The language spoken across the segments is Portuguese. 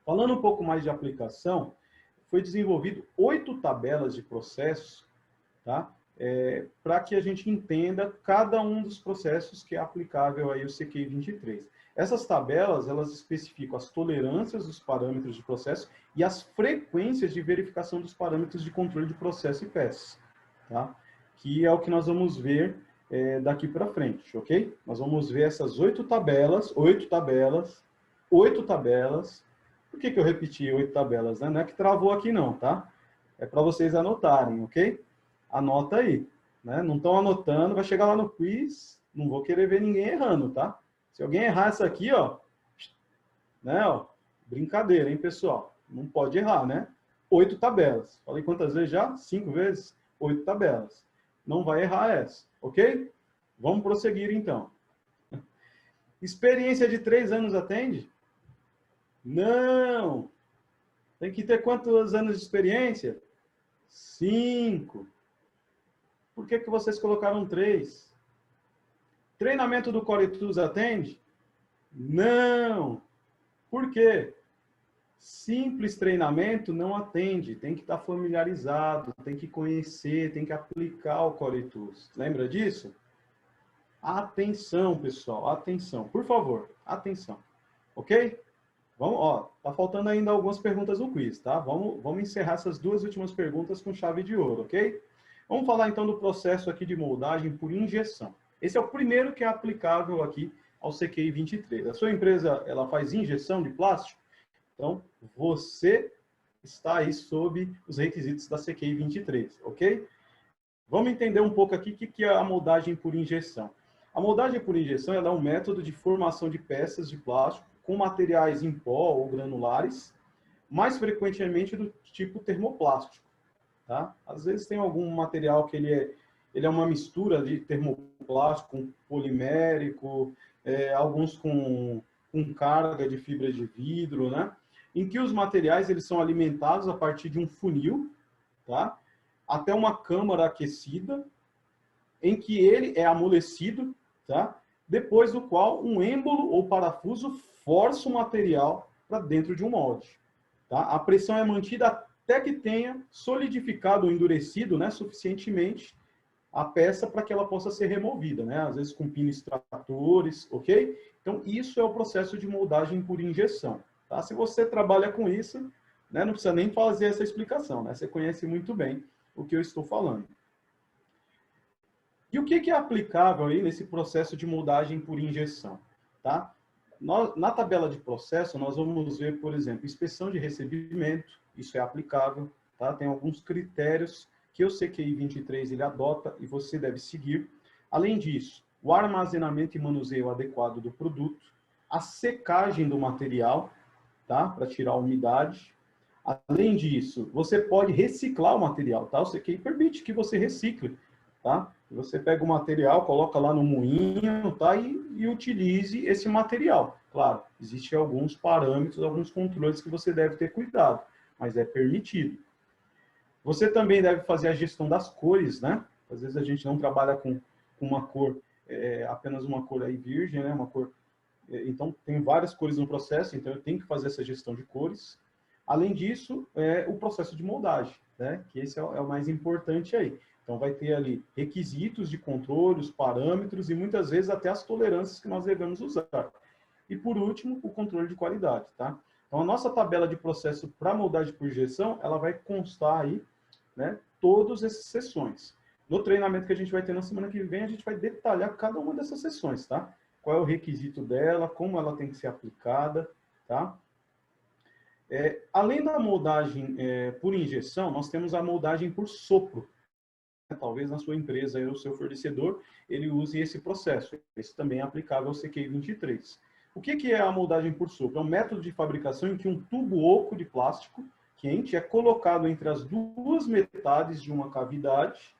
Falando um pouco mais de aplicação, foi desenvolvido 8 tabelas de processos, tá? Para que a gente entenda cada um dos processos que é aplicável aí o CQI 23. Essas tabelas, elas especificam as tolerâncias dos parâmetros de processo e as frequências de verificação dos parâmetros de controle de processo e peças, tá? Que é o que nós vamos ver daqui para frente, ok? Nós vamos ver essas 8 tabelas. Por que eu repeti 8 tabelas? Né? Não é que travou aqui não, tá? É para vocês anotarem, ok? Anota aí. Né? Não estão anotando, vai chegar lá no quiz, não vou querer ver ninguém errando, tá? Se alguém errar essa aqui, ó, né, ó, brincadeira, hein, pessoal? Não pode errar, né? 8 tabelas. Falei quantas vezes já? 5 vezes? 8 tabelas. Não vai errar essa, ok? Vamos prosseguir, então. Experiência de 3 anos atende? Não! Tem que ter quantos anos de experiência? 5. Por que vocês colocaram 3? Treinamento do Core Tools atende? Não! Por quê? Simples treinamento não atende, tem que estar familiarizado, tem que conhecer, tem que aplicar o Core Tools. Lembra disso? Atenção, pessoal, atenção. Por favor, atenção. Ok? Vamos, ó, tá faltando ainda algumas perguntas no quiz, tá? Vamos encerrar essas 2 últimas perguntas com chave de ouro, ok? Vamos falar então do processo aqui de moldagem por injeção. Esse é o primeiro que é aplicável aqui ao CQI 23. A sua empresa, ela faz injeção de plástico? Então, você está aí sob os requisitos da CQI 23, ok? Vamos entender um pouco aqui o que é a moldagem por injeção. A moldagem por injeção é um método de formação de peças de plástico com materiais em pó ou granulares, mais frequentemente do tipo termoplástico. Tá? Às vezes tem algum material que ele é uma mistura de termoplástico com polimérico, alguns com carga de fibra de vidro, né? Em que os materiais eles são alimentados a partir de um funil, tá? Até uma câmara aquecida, em que ele é amolecido, tá? Depois do qual um êmbolo ou parafuso força o material para dentro de um molde. Tá? A pressão é mantida até que tenha solidificado ou endurecido, né, suficientemente a peça para que ela possa ser removida, né? Às vezes com pinos extratores, ok? Então, isso é o processo de moldagem por injeção. Tá? Se você trabalha com isso, né, não precisa nem fazer essa explicação, né? Você conhece muito bem o que eu estou falando. E o que é aplicável aí nesse processo de moldagem por injeção? Tá? Na tabela de processo, nós vamos ver, por exemplo, inspeção de recebimento, isso é aplicável, tá? Tem alguns critérios que o CQI 23 ele adota e você deve seguir. Além disso, o armazenamento e manuseio adequado do produto, a secagem do material, tá? Para tirar a umidade. Além disso, você pode reciclar o material, tá? O CQI permite que você recicle, tá? Você pega o material, coloca lá no moinho, tá? E utilize esse material. Claro, existem alguns parâmetros, alguns controles que você deve ter cuidado, mas é permitido. Você também deve fazer a gestão das cores, né? Às vezes a gente não trabalha com uma cor, apenas uma cor aí virgem, né? Uma cor, então tem várias cores no processo, então eu tenho que fazer essa gestão de cores. Além disso, o processo de moldagem, né? Que esse é o mais importante aí. Então, vai ter ali requisitos de controle, os parâmetros e muitas vezes até as tolerâncias que nós devemos usar. E, por último, o controle de qualidade, tá? Então, a nossa tabela de processo para moldagem por injeção, ela vai constar aí, né, todas essas sessões. No treinamento que a gente vai ter na semana que vem, a gente vai detalhar cada uma dessas sessões, tá? Qual é o requisito dela, como ela tem que ser aplicada, tá? Além da moldagem por injeção, nós temos a moldagem por sopro. Talvez na sua empresa, ou seu fornecedor, ele use esse processo. Esse também é aplicável ao CQI 23. O que é a moldagem por sopro? É um método de fabricação em que um tubo oco de plástico quente é colocado entre as duas metades de uma cavidade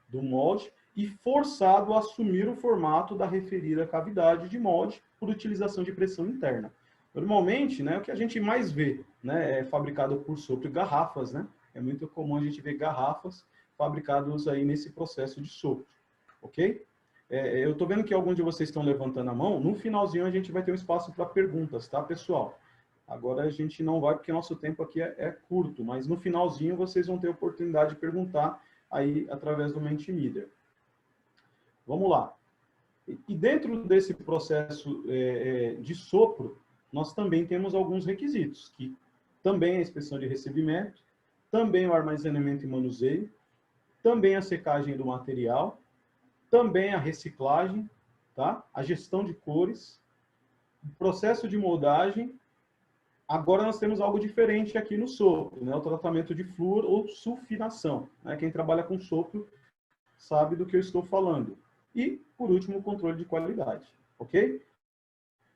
do molde e forçado a assumir o formato da referida cavidade de molde por utilização de pressão interna. Normalmente, né, o que a gente mais vê, né, é fabricado por sopro, garrafas, né? É muito comum a gente ver garrafas fabricados aí nesse processo de sopro, ok? Eu estou vendo que alguns de vocês estão levantando a mão. No finalzinho a gente vai ter um espaço para perguntas, tá, pessoal? Agora a gente não vai, porque nosso tempo aqui é curto, mas no finalzinho vocês vão ter a oportunidade de perguntar aí através do Mentimeter. Vamos lá. E dentro desse processo de sopro, nós também temos alguns requisitos, que também a inspeção de recebimento, também o armazenamento e manuseio, também a secagem do material, também a reciclagem, tá? A gestão de cores, o processo de moldagem. Agora nós temos algo diferente aqui no sopro, né? O tratamento de flúor ou sulfinação, né? Quem trabalha com sopro sabe do que eu estou falando. E, por último, o controle de qualidade, ok?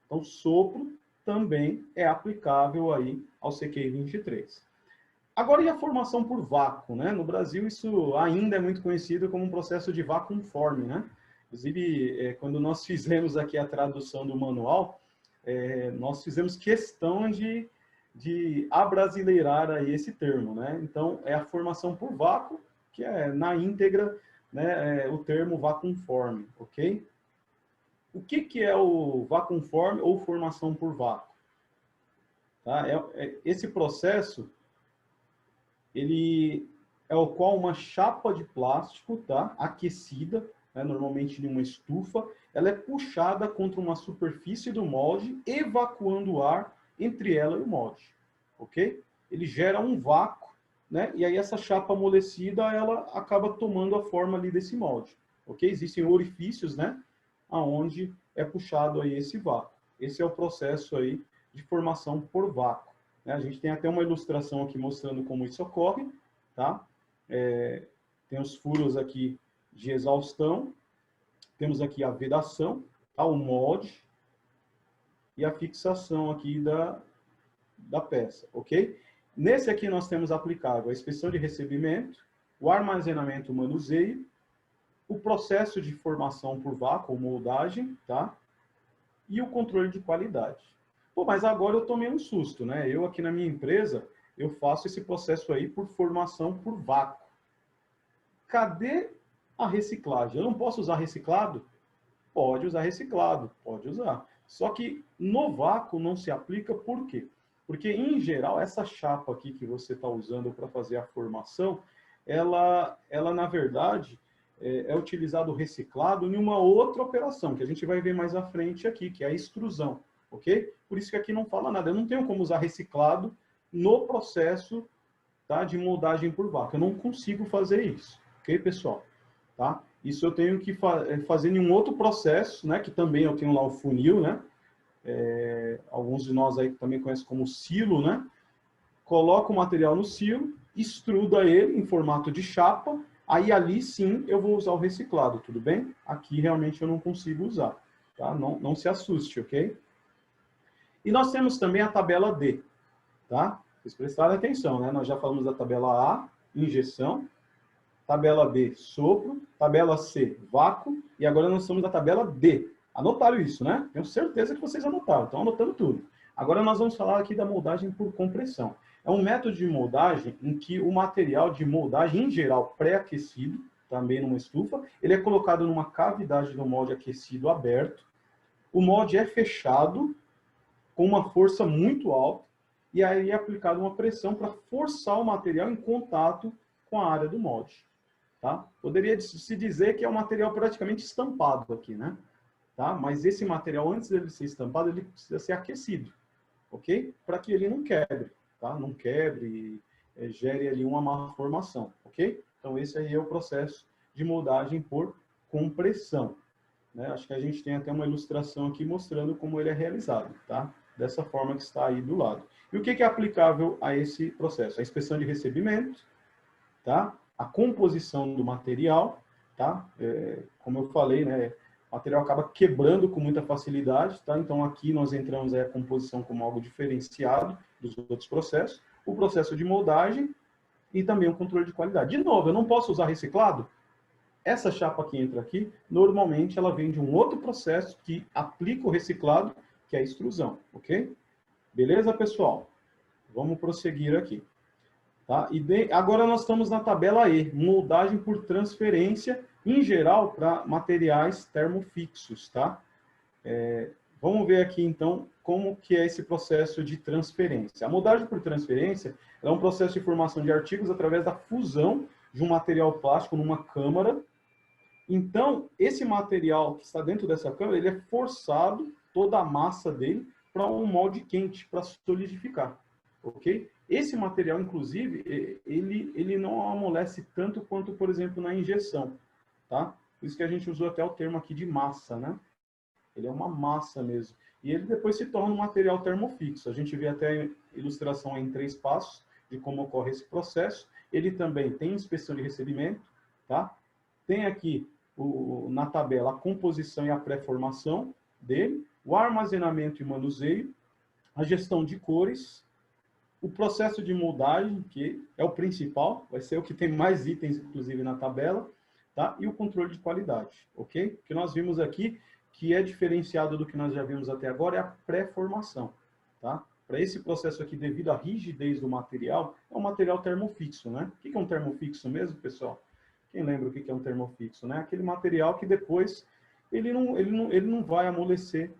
Então, sopro também é aplicável aí ao CQI 23. Agora, e a formação por vácuo, né? No Brasil, isso ainda é muito conhecido como um processo de vacuum forming, né? Inclusive, quando nós fizemos aqui a tradução do manual, nós fizemos questão de abrasileirar aí esse termo, né? Então, é a formação por vácuo, que é na íntegra, né, o termo vacuum forming, ok? O que é o vacuum forming ou formação por vácuo? Tá? Esse processo, ele é o qual uma chapa de plástico, tá, aquecida, né, normalmente em uma estufa, ela é puxada contra uma superfície do molde, evacuando o ar entre ela e o molde, ok? Ele gera um vácuo, né, e aí essa chapa amolecida, ela acaba tomando a forma ali desse molde, ok? Existem orifícios, né, aonde é puxado aí esse vácuo. Esse é o processo aí de formação por vácuo. A gente tem até uma ilustração aqui mostrando como isso ocorre, tá? Tem os furos aqui de exaustão, temos aqui a vedação, tá? O molde e a fixação aqui da peça, ok? Nesse aqui nós temos aplicável a inspeção de recebimento, o armazenamento, o manuseio, o processo de formação por vácuo, ou moldagem, tá? E o controle de qualidade. Pô, mas agora eu tomei um susto, né? Eu aqui na minha empresa, eu faço esse processo aí por formação por vácuo. Cadê a reciclagem? Eu não posso usar reciclado? Pode usar reciclado, pode usar. Só que no vácuo não se aplica, por quê? Porque, em geral, essa chapa aqui que você está usando para fazer a formação, ela na verdade, é utilizado o reciclado em uma outra operação, que a gente vai ver mais à frente aqui, que é a extrusão, ok? Por isso que aqui não fala nada. Eu não tenho como usar reciclado no processo, tá, de moldagem por vácuo. Eu não consigo fazer isso, ok, pessoal? Tá? Isso eu tenho que fazer em um outro processo, né, que também eu tenho lá o funil, né? Alguns de nós aí também conhecem como silo, né? Coloco o material no silo, extruda ele em formato de chapa, aí ali sim eu vou usar o reciclado, tudo bem? Aqui realmente eu não consigo usar, tá? Não se assuste, ok? E nós temos também a tabela D, tá? Vocês prestaram atenção, né? Nós já falamos da tabela A, injeção, tabela B, sopro, tabela C, vácuo, e agora nós estamos na tabela D. Anotaram isso, né? Tenho certeza que vocês anotaram, estão anotando tudo. Agora nós vamos falar aqui da moldagem por compressão. É um método de moldagem em que o material de moldagem, em geral, pré-aquecido, também numa estufa, ele é colocado numa cavidade do molde aquecido aberto. O molde é fechado com uma força muito alta e aí é aplicada uma pressão para forçar o material em contato com a área do molde. Tá? Poderia se dizer que é um material praticamente estampado aqui, né? Tá? Mas esse material, antes dele ser estampado, ele precisa ser aquecido, ok? Para que ele não quebre, tá? Não quebre e gere ali uma má formação, ok? Então, esse aí é o processo de moldagem por compressão, né? Acho que a gente tem até uma ilustração aqui mostrando como ele é realizado, tá? Dessa forma que está aí do lado. E o que é aplicável a esse processo? A inspeção de recebimento, tá? A composição do material, tá? Como eu falei, né? O material acaba quebrando com muita facilidade, tá? Então aqui nós entramos aí a composição como algo diferenciado dos outros processos, o processo de moldagem e também o controle de qualidade. De novo, eu não posso usar reciclado? Essa chapa que entra aqui, normalmente ela vem de um outro processo que aplica o reciclado, que é a extrusão, ok? Beleza, pessoal? Vamos prosseguir aqui. Tá? Agora nós estamos na tabela E, moldagem por transferência, em geral, para materiais termofixos. Tá? Vamos ver aqui, então, como que é esse processo de transferência. A moldagem por transferência é um processo de formação de artigos através da fusão de um material plástico numa câmara. Então, esse material que está dentro dessa câmara, ele é forçado, toda a massa dele, para um molde quente, para solidificar, ok? Esse material, inclusive, ele não amolece tanto quanto, por exemplo, na injeção, tá? Por isso que a gente usou até o termo aqui de massa, né? Ele é uma massa mesmo. E ele depois se torna um material termofixo. A gente vê até a ilustração em 3 passos de como ocorre esse processo. Ele também tem inspeção de recebimento, tá? Tem aqui na tabela a composição e a pré-formação dele, o armazenamento e manuseio, a gestão de cores, o processo de moldagem, que é o principal, vai ser o que tem mais itens, inclusive, na tabela, tá? E o controle de qualidade, ok? O que nós vimos aqui, que é diferenciado do que nós já vimos até agora, é a pré-formação, tá? Para esse processo aqui, devido à rigidez do material, é um material termofixo, né? O que é um termofixo mesmo, pessoal? Quem lembra o que é um termofixo, né? Aquele material que depois ele não vai amolecer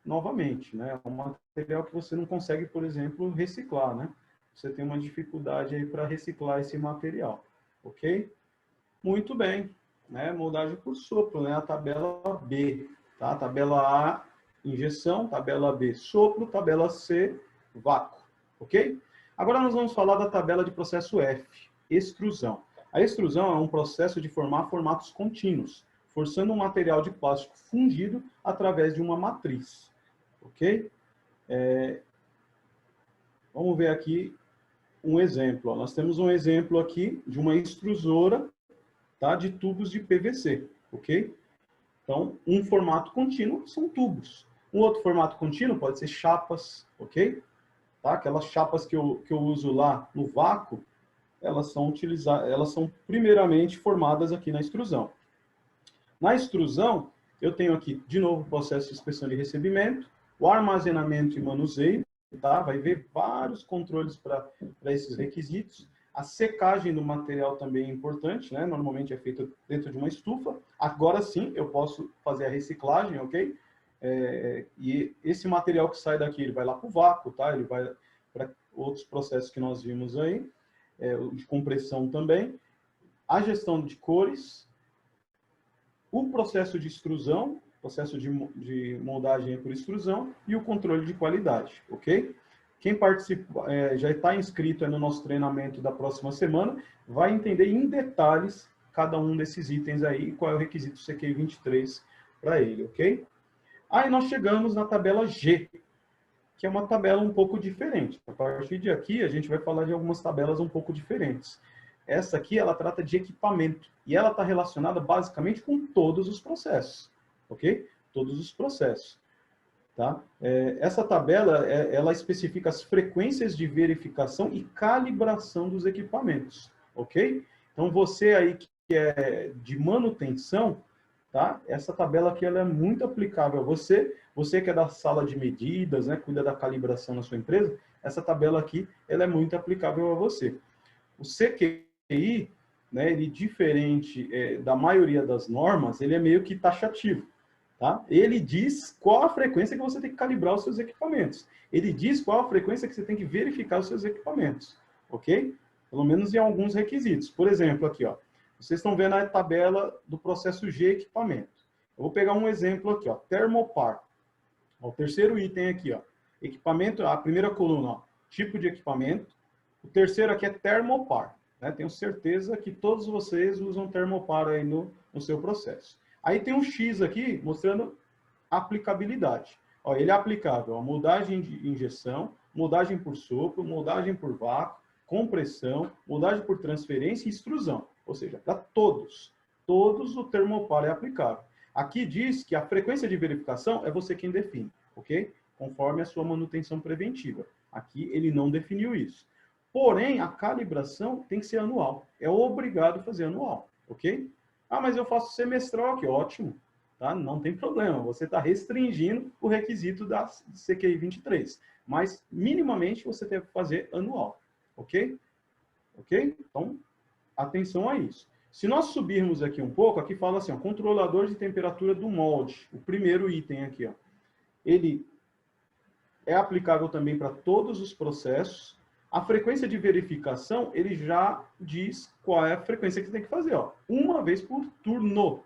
novamente, né? É um material que você não consegue, por exemplo, reciclar, né? Você tem uma dificuldade aí para reciclar esse material, ok? Muito bem, né? Moldagem por sopro, né? A tabela B, tá? Tabela A, injeção, tabela B, sopro, tabela C, vácuo, ok? Agora nós vamos falar da tabela de processo F, extrusão. A extrusão é um processo de formar formatos contínuos, forçando um material de plástico fundido através de uma matriz, ok? Vamos ver aqui um exemplo. Nós temos um exemplo aqui de uma extrusora, tá, de tubos de PVC, ok? Então, um formato contínuo são tubos. Um outro formato contínuo pode ser chapas, ok? Tá? Aquelas chapas que eu uso lá no vácuo, elas são primeiramente formadas aqui na extrusão. Na extrusão, eu tenho aqui, de novo, o processo de inspeção de recebimento, o armazenamento e manuseio, tá? Vai ver vários controles para esses requisitos. A secagem do material também é importante, né? Normalmente é feita dentro de uma estufa. Agora sim, eu posso fazer a reciclagem, ok? E esse material que sai daqui, ele vai lá para o vácuo, tá? Ele vai para outros processos que nós vimos aí, de compressão também. A gestão de cores, o processo de extrusão, processo de moldagem por extrusão e o controle de qualidade, ok? Quem participa, já está inscrito no nosso treinamento da próxima semana, vai entender em detalhes cada um desses itens aí e qual é o requisito CQI 23 para ele, ok? Aí nós chegamos na tabela G, que é uma tabela um pouco diferente. A partir de aqui, a gente vai falar de algumas tabelas um pouco diferentes. Essa aqui, ela trata de equipamento, e ela está relacionada basicamente com todos os processos, ok? Todos os processos, tá? Essa tabela, ela especifica as frequências de verificação e calibração dos equipamentos, ok? Então, você aí que é de manutenção, tá? Essa tabela aqui, ela é muito aplicável a você que é da sala de medidas, né, cuida da calibração na sua empresa, essa tabela aqui, ela é muito aplicável a você. O CQI, né, ele diferente da maioria das normas, ele é meio que taxativo, tá? Ele diz qual a frequência que você tem que calibrar os seus equipamentos. Ele diz qual a frequência que você tem que verificar os seus equipamentos, ok? Pelo menos em alguns requisitos. Por exemplo, aqui, ó, vocês estão vendo a tabela do processo G equipamento. Eu vou pegar um exemplo aqui, ó, termopar. Ó, o terceiro item aqui, ó, equipamento, a primeira coluna, ó, tipo de equipamento. O terceiro aqui é termopar, né? Tenho certeza que todos vocês usam termopar aí no seu processo. Aí tem um X aqui mostrando aplicabilidade. Ó, ele é aplicável a moldagem de injeção, moldagem por sopro, moldagem por vácuo, compressão, moldagem por transferência e extrusão. Ou seja, para todos. Todos o termopar é aplicável. Aqui diz que a frequência de verificação é você quem define, ok? Conforme a sua manutenção preventiva. Aqui ele não definiu isso. Porém, a calibração tem que ser anual. É obrigado a fazer anual, ok? Ah, mas eu faço semestral aqui. Ótimo, tá? Não tem problema. Você está restringindo o requisito da CQI 23. Mas, minimamente, você deve fazer anual, ok? Ok? Então, atenção a isso. Se nós subirmos aqui um pouco, aqui fala assim, ó, controlador de temperatura do molde. O primeiro item aqui, ó. ele é aplicável também para todos os processos. A frequência de verificação, ele já diz qual é a frequência que você tem que fazer. Ó. Uma vez por turno.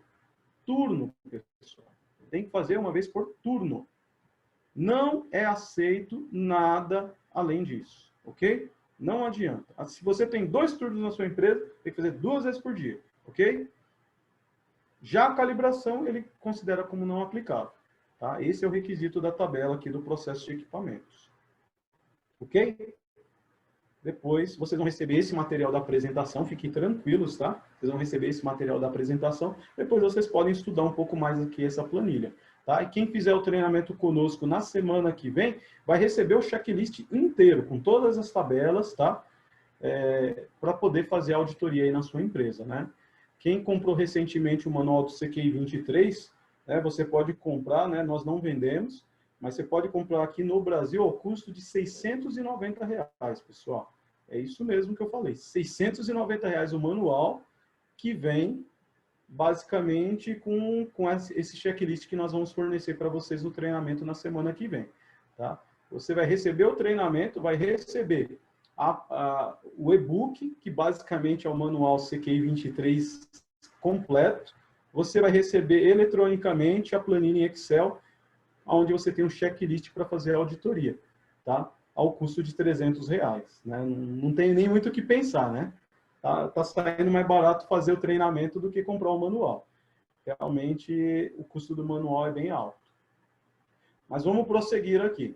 Turno, pessoal. Tem que fazer uma vez por turno. Não é aceito nada além disso, ok? Não adianta. Se você tem 2 turnos na sua empresa, tem que fazer 2 vezes por dia, ok? Já a calibração, ele considera como não aplicável. Tá? Esse é o requisito da tabela aqui do processo de equipamentos. Ok? Depois, vocês vão receber esse material da apresentação, fiquem tranquilos, tá? Vocês vão receber esse material da apresentação, depois vocês podem estudar um pouco mais aqui essa planilha, tá? E quem fizer o treinamento conosco na semana que vem, vai receber o checklist inteiro, com todas as tabelas, tá? Para poder fazer a auditoria aí na sua empresa, né? Quem comprou recentemente o manual do CQI 23, né, você pode comprar, né? Nós não vendemos, mas você pode comprar aqui no Brasil ao custo de R$690, pessoal. É isso mesmo que eu falei. R$690 o manual, que vem basicamente com esse checklist que nós vamos fornecer para vocês no treinamento na semana que vem. Tá? Você vai receber o treinamento, vai receber o e-book, que basicamente é o manual CQI 23 completo. Você vai receber eletronicamente a planilha em Excel, onde você tem um checklist para fazer a auditoria, tá? Ao custo de R$300, né? Não tem nem muito o que pensar, né? Tá saindo mais barato fazer o treinamento do que comprar o manual. Realmente, o custo do manual é bem alto. Mas vamos prosseguir aqui.